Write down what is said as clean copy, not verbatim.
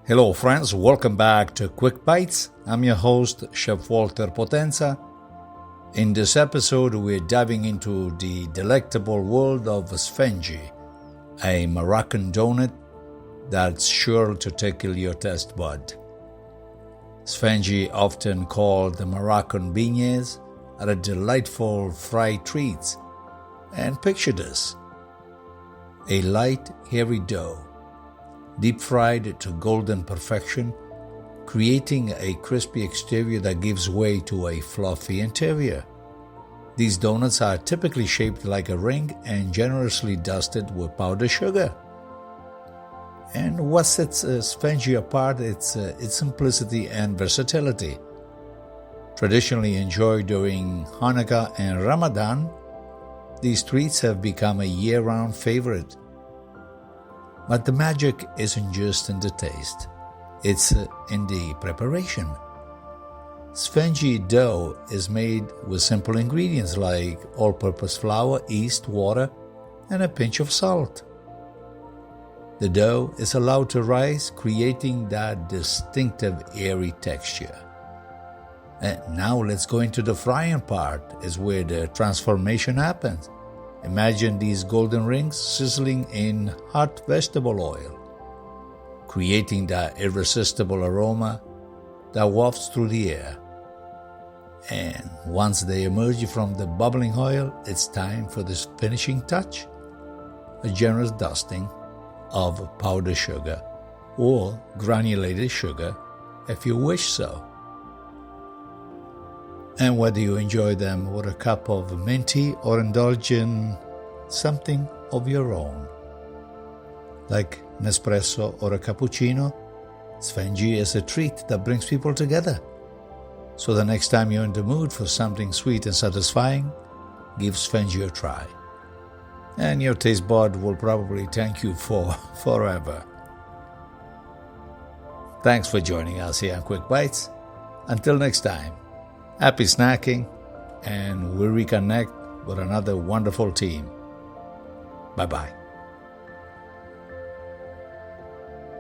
Hello friends, welcome back to Quick Bites. I'm your host, Chef Walter Potenza. In this episode, we're diving into the delectable world of sfinge, a Moroccan donut that's sure to tickle your taste bud. Sfenj, often called the Moroccan beignets, are a delightful fried treats. And picture this: a light, hairy dough, deep-fried to golden perfection, creating a crispy exterior that gives way to a fluffy interior. These donuts are typically shaped like a ring and generously dusted with powdered sugar. And what sets sfinge apart is its simplicity and versatility. Traditionally enjoyed during Hanukkah and Ramadan, these treats have become a year-round favorite. But the magic isn't just in the taste, it's in the preparation. Sfinge dough is made with simple ingredients like all-purpose flour, yeast, water, and a pinch of salt. The dough is allowed to rise, creating that distinctive airy texture. And now let's go into the frying part, is where the transformation happens. Imagine these golden rings sizzling in hot vegetable oil, creating that irresistible aroma that wafts through the air. And once they emerge from the bubbling oil, it's time for this finishing touch: a generous dusting of powdered sugar or granulated sugar if you wish so. And whether you enjoy them with a cup of minty or indulge in something of your own, like an espresso or a cappuccino, sfinge is a treat that brings people together. So the next time you're in the mood for something sweet and satisfying, give sfinge a try. And your taste bud will probably thank you for forever. Thanks for joining us here on Quick Bites. Until next time, happy snacking, and we'll reconnect with another wonderful team. Bye-bye.